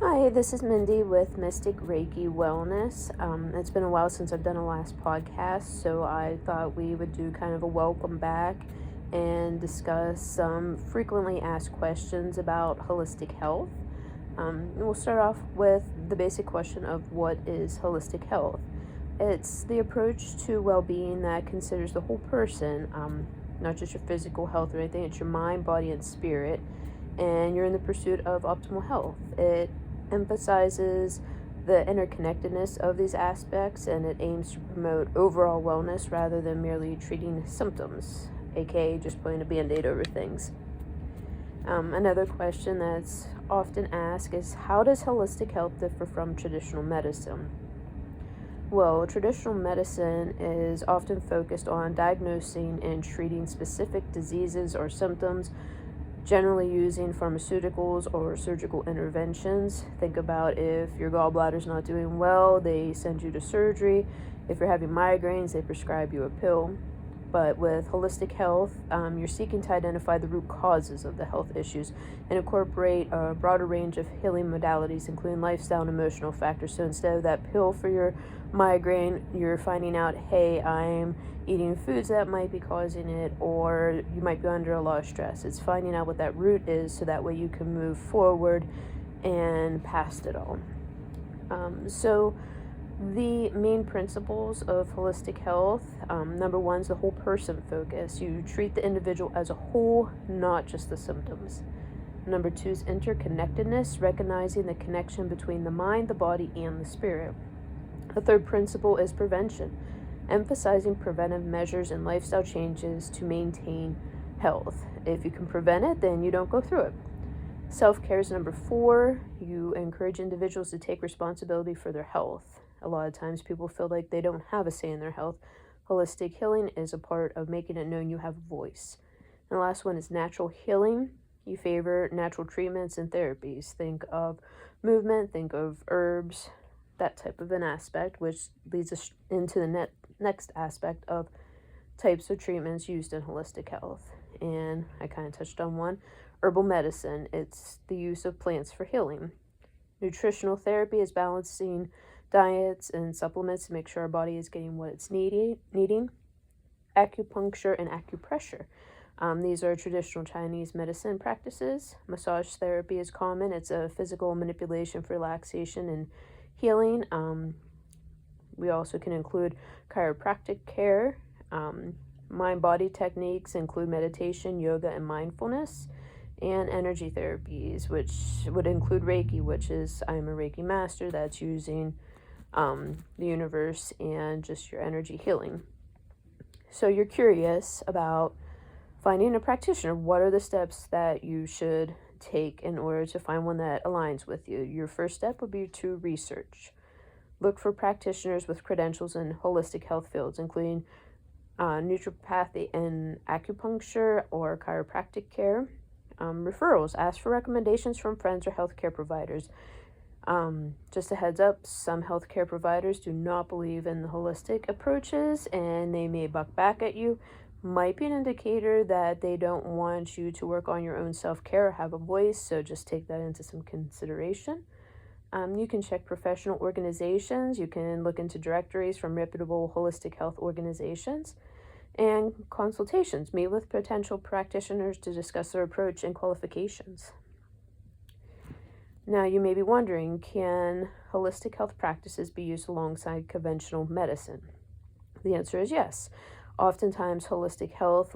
Hi, this is Mindy with Mystic Reiki Wellness. It's been a while since I've done a last podcast, so I thought we would do kind of a welcome back and discuss some frequently asked questions about holistic health. We'll start off with the basic question of what is holistic health? It's the approach to well being that considers the whole person, not just your physical health or anything, it's your mind, body, and spirit, and you're in the pursuit of optimal health. It emphasizes the interconnectedness of these aspects, and it aims to promote overall wellness rather than merely treating symptoms, aka just putting a band aid over things. Another question that's often asked is, how does holistic health differ from traditional medicine? Well, traditional medicine is often focused on diagnosing and treating specific diseases or symptoms, generally using pharmaceuticals or surgical interventions. Think about if your gallbladder's not doing well, they send you to surgery. If you're having migraines, they prescribe you a pill. But with holistic health, you're seeking to identify the root causes of the health issues and incorporate a broader range of healing modalities, including lifestyle and emotional factors. So instead of that pill for your migraine, you're finding out, hey, I'm eating foods that might be causing it, or you might be under a lot of stress. It's finding out what that root is so that way you can move forward and past it all. So the main principles of holistic health, number one is the whole person focus. You treat the individual as a whole, not just the symptoms. Number two is interconnectedness, recognizing the connection between the mind, the body, and the spirit. The third principle is prevention, emphasizing preventive measures and lifestyle changes to maintain health. If you can prevent it, then you don't go through it. Self-care is number four. You encourage individuals to take responsibility for their health. A lot of times people feel like they don't have a say in their health. Holistic healing is a part of making it known you have a voice. And the last one is natural healing. You favor natural treatments and therapies. Think of movement, think of herbs, that type of an aspect, which leads us into the next aspect of types of treatments used in holistic health. And I kind of touched on one. Herbal medicine, it's the use of plants for healing. Nutritional therapy is balancing diets and supplements to make sure our body is getting what it's needing. Acupuncture and acupressure. These are traditional Chinese medicine practices. Massage therapy is common. It's a physical manipulation for relaxation and healing. We also can include chiropractic care. Mind-body techniques include meditation, yoga, and mindfulness. And energy therapies, which would include Reiki, which is, I'm a Reiki master that's using the universe and just your energy healing. So you're curious about finding a practitioner. What are the steps that you should take in order to find one that aligns with you? Your first step would be to research. Look for practitioners with credentials in holistic health fields, including naturopathy and acupuncture or chiropractic care. Referrals. Ask for recommendations from friends or healthcare providers. Just a heads up, some healthcare providers do not believe in the holistic approaches and they may buck back at you. Might be an indicator that they don't want you to work on your own self-care or have a voice, so just take that into some consideration. You can check professional organizations. You can look into directories from reputable holistic health organizations. And consultations. Meet with potential practitioners to discuss their approach and qualifications. Now, you may be wondering, can holistic health practices be used alongside conventional medicine? The answer is yes. Oftentimes, holistic health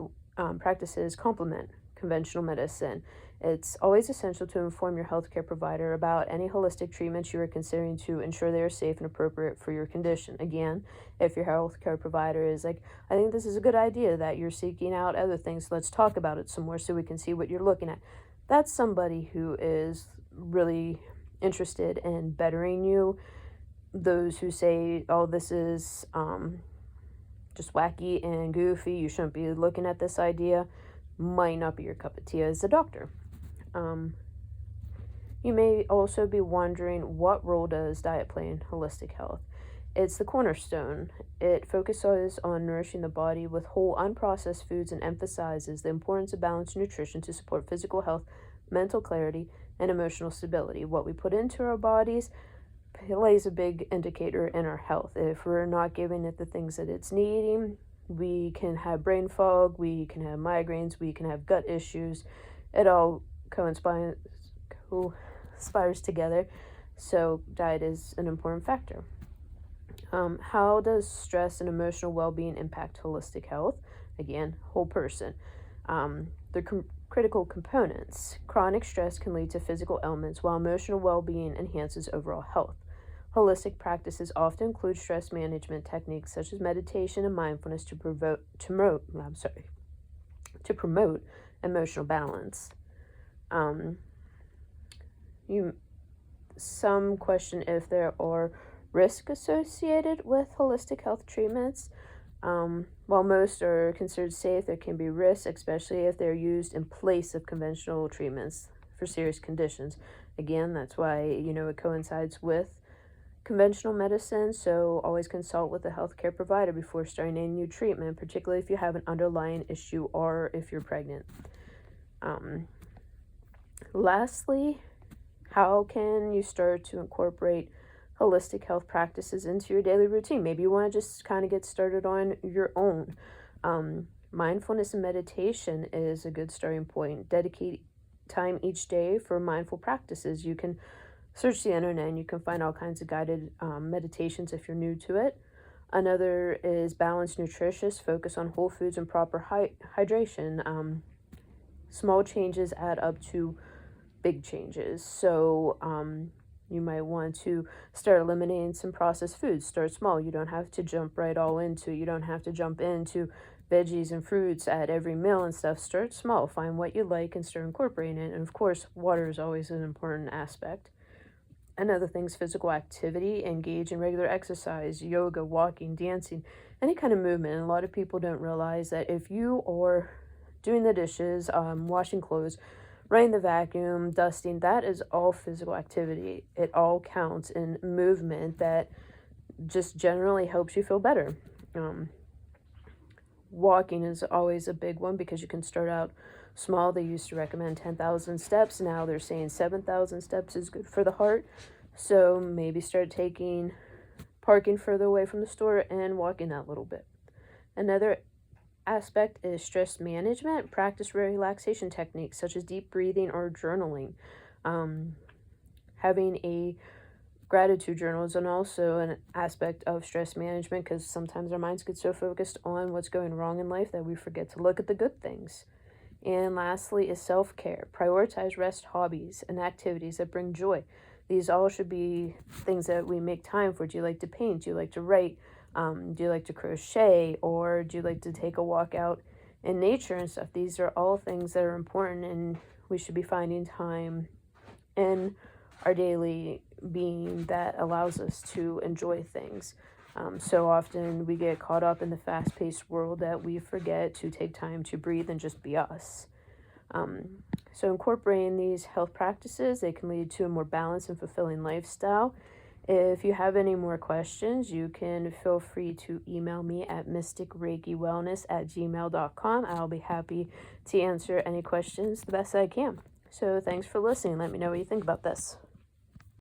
practices complement conventional medicine. It's always essential to inform your healthcare provider about any holistic treatments you are considering to ensure they are safe and appropriate for your condition. Again, if your healthcare provider is like, I think this is a good idea that you're seeking out other things, let's talk about it some more so we can see what you're looking at. That's somebody who is really interested in bettering you. Those who say, oh, this is just wacky and goofy, you shouldn't be looking at this idea, might not be your cup of tea as a doctor. You may also be wondering, what role does diet play in holistic health? It's the cornerstone. It focuses on nourishing the body with whole, unprocessed foods and emphasizes the importance of balanced nutrition to support physical health, mental clarity, and emotional stability. What we put into our bodies plays a big indicator in our health. If we're not giving it the things that it's needing, we can have brain fog, we can have migraines, we can have gut issues. It all conspires together. So diet is an important factor. How does stress and emotional well-being impact holistic health? Again, whole person. The critical components. Chronic stress can lead to physical ailments, while emotional well-being enhances overall health. Holistic practices often include stress management techniques such as meditation and mindfulness to promote emotional balance. Some question if there are risks associated with holistic health treatments. While most are considered safe, there can be risks, especially if they're used in place of conventional treatments for serious conditions. Again, that's why, it coincides with conventional medicine, so always consult with a healthcare provider before starting any new treatment, particularly if you have an underlying issue or if you're pregnant. Lastly, how can you start to incorporate holistic health practices into your daily routine? Maybe you want to just kind of get started on your own. Mindfulness and meditation is a good starting point. Dedicate time each day for mindful practices. You can search the internet and you can find all kinds of guided meditations if you're new to it. Another is balanced nutritious, focus on whole foods and proper hydration. Small changes add up to big changes. So you might want to start eliminating some processed foods. Start small. You don't have to jump right all into. You don't have to jump into veggies and fruits at every meal and stuff. Start small. Find what you like and start incorporating it. And of course, water is always an important aspect. Another thing is physical activity. Engage in regular exercise, yoga, walking, dancing, any kind of movement. And a lot of people don't realize that if you are doing the dishes, washing clothes, running the vacuum, dusting, that is all physical activity. It all counts in movement that just generally helps you feel better. Walking is always a big one because you can start out small. They used to recommend 10,000 steps. Now they're saying 7,000 steps is good for the heart. So maybe start parking further away from the store and walking that little bit. Another aspect is stress management. Practice relaxation techniques such as deep breathing or journaling. Having a gratitude journal is also an aspect of stress management because sometimes our minds get so focused on what's going wrong in life that we forget to look at the good things. And lastly is self-care. Prioritize rest, hobbies, and activities that bring joy. These all should be things that we make time for. Do you like to paint? Do you like to write? Do you like to crochet? Or do you like to take a walk out in nature and stuff? These are all things that are important, and we should be finding time in our daily being that allows us to enjoy things. So often we get caught up in the fast-paced world that we forget to take time to breathe and just be us. So incorporating these health practices, they can lead to a more balanced and fulfilling lifestyle. If you have any more questions, you can feel free to email me at mysticreikiwellness@gmail.com. I'll be happy to answer any questions the best I can. So thanks for listening. Let me know what you think about this.